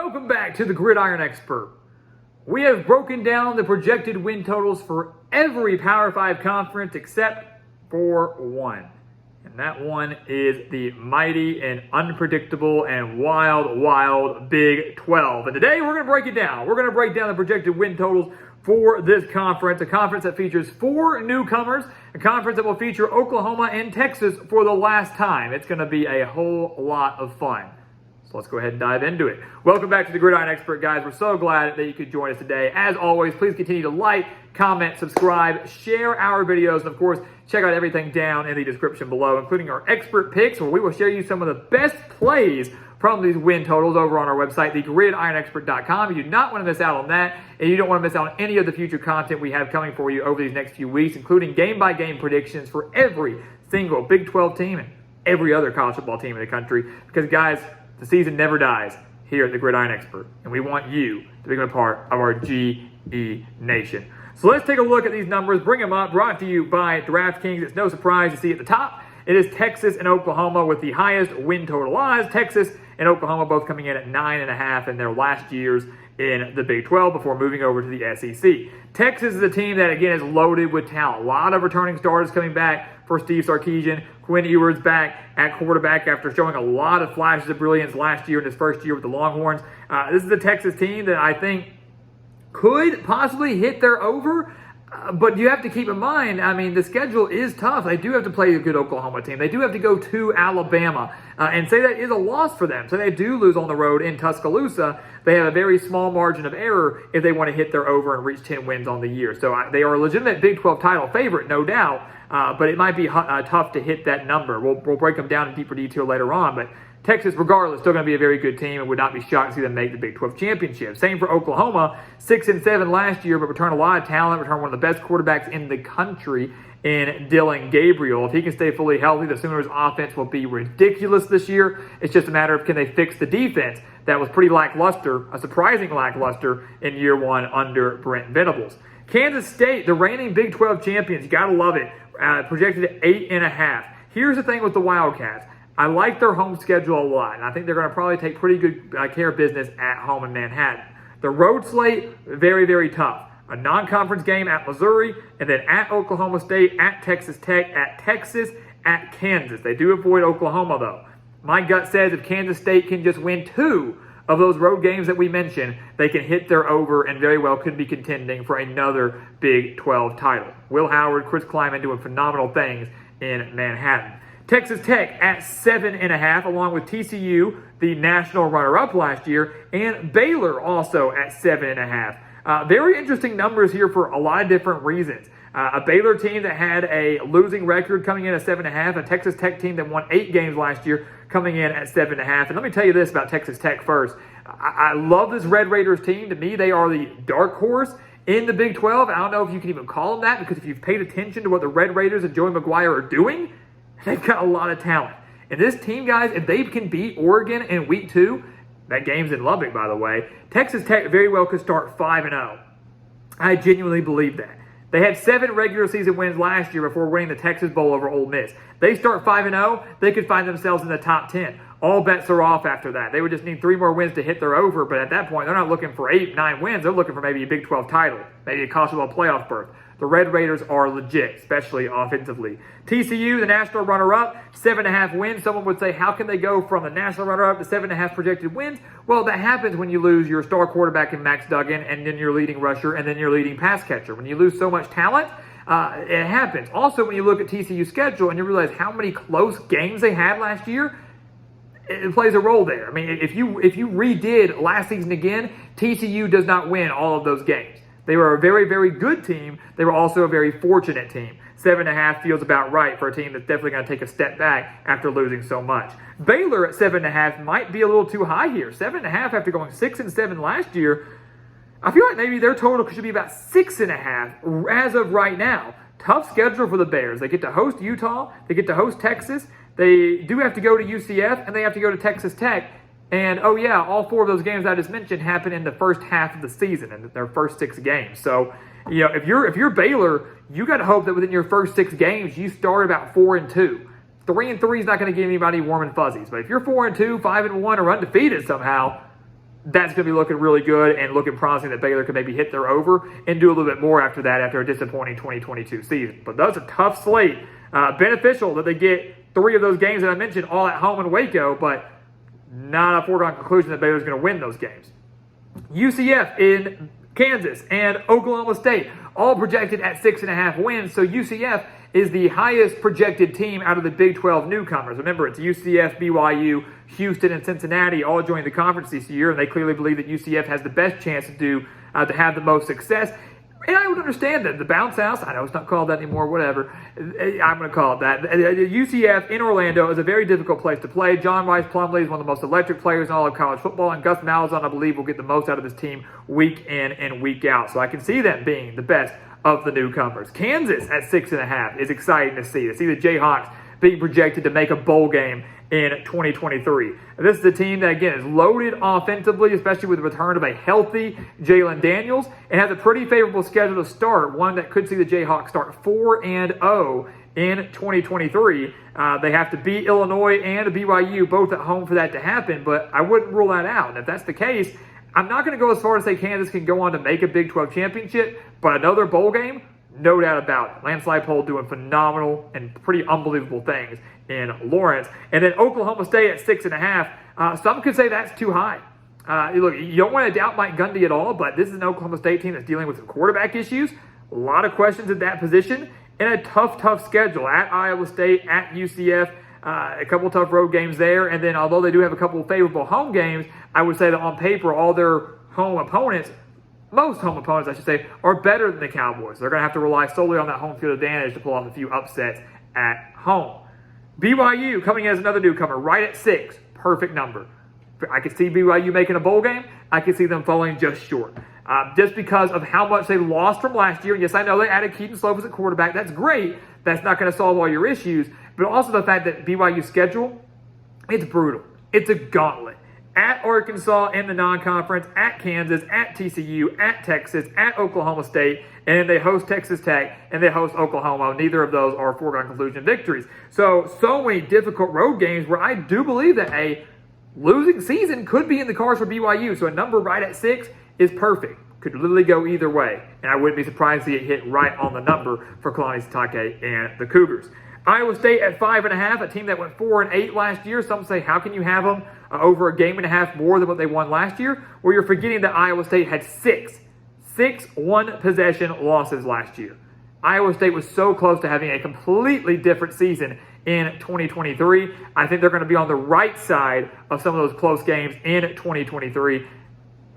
Welcome back to the Gridiron Expert. We have broken down the projected win totals for every Power 5 conference except for one. And that one is the mighty and unpredictable and wild Big 12. And today we're going to break it down. We're going to break down the projected win totals for this conference, a conference that features 4 newcomers, a conference that will feature Oklahoma and Texas for the last time. It's going to be a whole lot of fun. So let's go ahead and dive into it. Welcome back to the Gridiron Expert, guys. We're so glad that you could join us today. As always, please continue to like, comment, subscribe, share our videos, and of course, check out everything down in the description below, including our expert picks, where we will share you some of the best plays from these win totals over on our website, thegridironexpert.com. You do not want to miss out on that, and you don't want to miss out on any of the future content we have coming for you over these next few weeks, including game-by-game predictions for every single Big 12 team and every other college football team in the country. Because, guys, the season never dies here at the Gridiron Expert, and we want you to become a part of our GE Nation. So let's take a look at these numbers, bring them up, brought to you by DraftKings. It's no surprise to see at the top, it is Texas and Oklahoma with the highest win total odds. Texas and Oklahoma both coming in at 9.5 in their last years in the Big 12 before moving over to the SEC. Texas is a team that, again, is loaded with talent. A lot of returning starters coming back for Steve Sarkisian. Quinn Ewers back at quarterback after showing a lot of flashes of brilliance last year in his first year with the Longhorns. This is a Texas team that I think could possibly hit their over, but you have to keep in mind, I mean, the schedule is tough. They do have to play a good Oklahoma team. They do have to go to Alabama, and say that is a loss for them. So they do lose on the road in Tuscaloosa. They have a very small margin of error if they want to hit their over and reach 10 wins on the year. So they are a legitimate Big 12 title favorite, no doubt, but it might be tough to hit that number. We'll break them down in deeper detail later on, but Texas, regardless, still going to be a very good team and would not be shocked to see them make the Big 12 championship. Same for Oklahoma, 6-7 last year, but returned a lot of talent, returned one of the best quarterbacks in the country in Dillon Gabriel. If he can stay fully healthy, the Sooners' offense will be ridiculous this year. It's just a matter of can they fix the defense that was pretty lackluster, a surprising lackluster in year one under Brent Venables. Kansas State, the reigning Big 12 champions, you got to love it, projected at 8.5. Here's the thing with the Wildcats. I like their home schedule a lot, and I think they're going to probably take pretty good care of business at home in Manhattan. The road slate, very, very tough. A non-conference game at Missouri, and then at Oklahoma State, at Texas Tech, at Texas, at Kansas. They do avoid Oklahoma, though. My gut says if Kansas State can just win 2 of those road games that we mentioned, they can hit their over and very well could be contending for another Big 12 title. Will Howard, Chris Kleiman doing phenomenal things in Manhattan. Texas Tech at 7.5, along with TCU, the national runner-up last year, and Baylor also at 7.5. Very interesting numbers here for a lot of different reasons. A Baylor team that had a losing record coming in at 7.5, a Texas Tech team that won 8 games last year coming in at 7.5. And let me tell you this about Texas Tech first. I love this Red Raiders team. To me, they are the dark horse in the Big 12. I don't know if you can even call them that, because if you've paid attention to what the Red Raiders and Joey McGuire are doing, they've got a lot of talent. And this team, guys, if they can beat Oregon in week 2, that game's in Lubbock, by the way, Texas Tech very well could start 5-0. I genuinely believe that. They had 7 regular season wins last year before winning the Texas Bowl over Ole Miss. They start 5-0, they could find themselves in the top 10. All bets are off after that. They would just need 3 more wins to hit their over, but at that point, they're not looking for 8, 9 wins. They're looking for maybe a Big 12 title, maybe a college football playoff berth. The Red Raiders are legit, especially offensively. TCU, the national runner-up, 7.5 wins. Someone would say, how can they go from the national runner-up to 7.5 projected wins? Well, that happens when you lose your star quarterback in Max Duggan, and then your leading rusher, and then your leading pass catcher. When you lose so much talent, it happens. Also, when you look at TCU's schedule and you realize how many close games they had last year, it plays a role there. I mean, if you redid last season again, TCU does not win all of those games. They were a very, very good team. They were also a very fortunate team. 7.5 feels about right for a team that's definitely going to take a step back after losing so much. Baylor at 7.5 might be a little too high here. 7.5 after going 6-7 last year. I feel like maybe their total should be about 6.5 as of right now. Tough schedule for the Bears. They get to host Utah. They get to host Texas. They do have to go to UCF, and they have to go to Texas Tech. And, oh yeah, all 4 of those games I just mentioned happen in the first half of the season, in their first 6 games. So, you know, if you're Baylor, you got to hope that within your first 6 games, you start about 4-2. 3-3 is not going to give anybody warm and fuzzies. But if you're 4-2, 5-1, or undefeated somehow, that's going to be looking really good and looking promising that Baylor can maybe hit their over and do a little bit more after that after a disappointing 2022 season. But that's a tough slate. Beneficial that they get 3 of those games that I mentioned all at home in Waco, but not a foregone conclusion that Baylor's going to win those games. UCF in Kansas and Oklahoma State, all projected at 6.5 wins. So UCF is the highest projected team out of the Big 12 newcomers. Remember, it's UCF, BYU, Houston, and Cincinnati all joined the conference this year, and they clearly believe that UCF has the best chance to have the most success. And I would understand that. The bounce house, I know it's not called that anymore, whatever. I'm going to call it that. UCF in Orlando is a very difficult place to play. John Rice Plumlee is one of the most electric players in all of college football, and Gus Malzahn, I believe, will get the most out of his team week in and week out. So I can see them being the best of the newcomers. Kansas at 6.5 is exciting to see. To see the Jayhawks being projected to make a bowl game in 2023. This is a team that, again, is loaded offensively, especially with the return of a healthy Jalen Daniels, and has a pretty favorable schedule to start, one that could see the Jayhawks start 4-0 in 2023. They have to beat Illinois and BYU both at home for that to happen, but I wouldn't rule that out. And if that's the case, I'm not going to go as far as say Kansas can go on to make a Big 12 championship, but another bowl game, no doubt about it. Lance Leipold doing phenomenal and pretty unbelievable things in Lawrence. And then Oklahoma State at 6.5. Some could say that's too high. Look, you don't want to doubt Mike Gundy at all, but this is an Oklahoma State team that's dealing with some quarterback issues. A lot of questions at that position. And a tough schedule at Iowa State, at UCF. A couple tough road games there. And then although they do have a couple of favorable home games, I would say that on paper, all their home opponents, most home opponents, I should say, are better than the Cowboys. They're going to have to rely solely on that home field advantage to pull off a few upsets at home. BYU coming in as another newcomer, right at 6. Perfect number. I could see BYU making a bowl game. I could see them falling just short. Just because of how much they lost from last year. And yes, I know they added Keaton Slovis at quarterback. That's great. That's not going to solve all your issues. But also the fact that BYU's schedule, it's brutal. It's a gauntlet. At Arkansas in the non-conference, at Kansas, at TCU, at Texas, at Oklahoma State, and then they host Texas Tech, and they host Oklahoma. Neither of those are foregone conclusion victories. So many difficult road games where I do believe that a losing season could be in the cards for BYU. So a number right at 6 is perfect. Could literally go either way. And I wouldn't be surprised to see it hit right on the number for Kalani Sitake and the Cougars. Iowa State at 5.5, a team that went 4-8 last year. Some say, how can you have them over a game and a half more than what they won last year? Well, you're forgetting that Iowa State had six one-possession losses last year. Iowa State was so close to having a completely different season in 2023. I think they're going to be on the right side of some of those close games in 2023.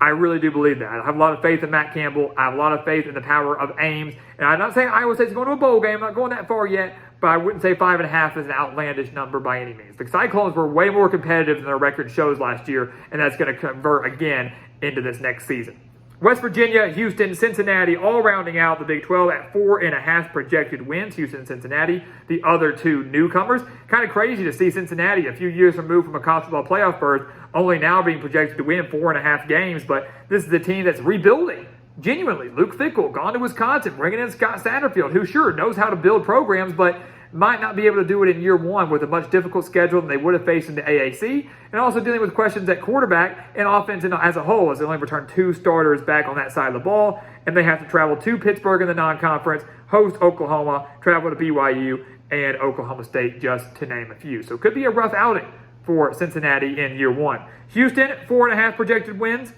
I really do believe that. I have a lot of faith in Matt Campbell. I have a lot of faith in the power of Ames. And I'm not saying Iowa State's going to a bowl game. I'm not going that far yet. But I wouldn't say 5.5 is an outlandish number by any means. The Cyclones were way more competitive than their record shows last year. And that's going to convert again into this next season. West Virginia, Houston, Cincinnati, all rounding out the Big 12 at 4.5 projected wins. Houston and Cincinnati, the other two newcomers. Kind of crazy to see Cincinnati, a few years removed from a college football playoff berth, only now being projected to win 4.5 games. But this is a team that's rebuilding. Genuinely, Luke Fickell, gone to Wisconsin, bringing in Scott Satterfield, who sure knows how to build programs, but might not be able to do it in year one with a much difficult schedule than they would have faced in the AAC, and also dealing with questions at quarterback and offense as a whole, as they only return 2 starters back on that side of the ball, and they have to travel to Pittsburgh in the non-conference, host Oklahoma, travel to BYU, and Oklahoma State, just to name a few. So it could be a rough outing for Cincinnati in year one. Houston, 4.5 projected wins.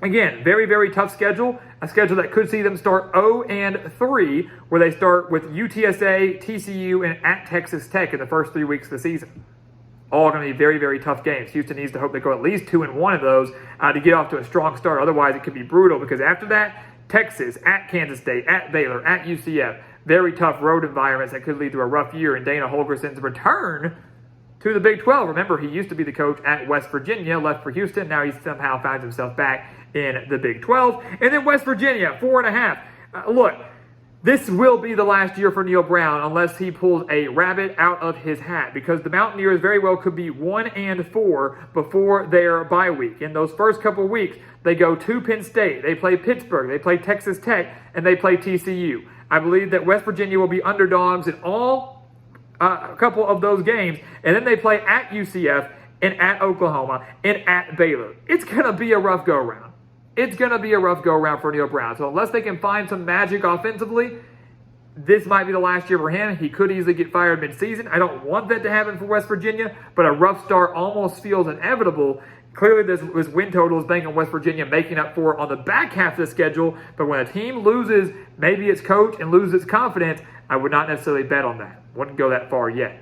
Again, very, very tough schedule. A schedule that could see them start 0-3, where they start with UTSA, TCU, and at Texas Tech in the first 3 weeks of the season. All going to be very, very tough games. Houston needs to hope they go at least 2-1 of those to get off to a strong start. Otherwise, it could be brutal because after that, Texas, at Kansas State, at Baylor, at UCF, very tough road environments that could lead to a rough year in Dana Holgerson's return to the Big 12. Remember, he used to be the coach at West Virginia, left for Houston. Now he somehow finds himself back in the Big 12. And then West Virginia, 4.5. Look, this will be the last year for Neil Brown unless he pulls a rabbit out of his hat, because the Mountaineers very well could be 1-4 before their bye week. In those first couple of weeks, they go to Penn State, they play Pittsburgh, they play Texas Tech, and they play TCU. I believe that West Virginia will be underdogs in all a couple of those games, and then they play at UCF and at Oklahoma and at Baylor. It's going to be a rough go-around. It's going to be a rough go-around for Neil Brown. So unless they can find some magic offensively, this might be the last year for him. He could easily get fired mid-season. I don't want that to happen for West Virginia, but a rough start almost feels inevitable. Clearly, this win total is banking on West Virginia making up for it on the back half of the schedule. But when a team loses maybe its coach and loses its confidence, I would not necessarily bet on that. Wouldn't go that far yet.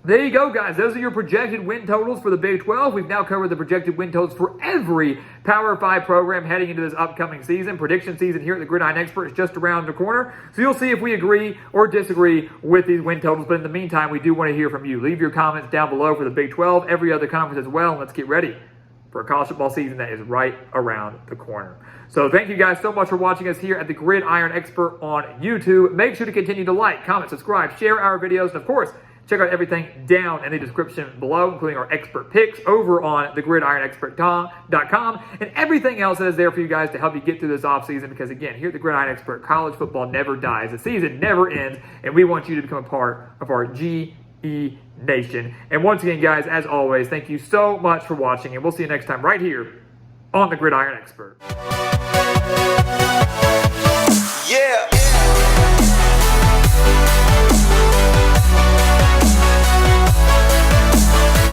There you go, guys. Those are your projected win totals for the Big 12. We've now covered the projected win totals for every Power 5 program heading into this upcoming season. Prediction season here at the Gridiron Expert is just around the corner. So you'll see if we agree or disagree with these win totals. But in the meantime, we do want to hear from you. Leave your comments down below for the Big 12, every other conference as well. And let's get ready for a college football season that is right around the corner. So thank you guys so much for watching us here at the Gridiron Expert on YouTube. Make sure to continue to like, comment, subscribe, share our videos, and of course, check out everything down in the description below, including our expert picks over on thegridironexpert.com and everything else that is there for you guys to help you get through this offseason. Because again, here at the Gridiron Expert, college football never dies. The season never ends, and we want you to become a part of our GE Nation. And once again, guys, as always, thank you so much for watching, and we'll see you next time right here on the Gridiron Expert.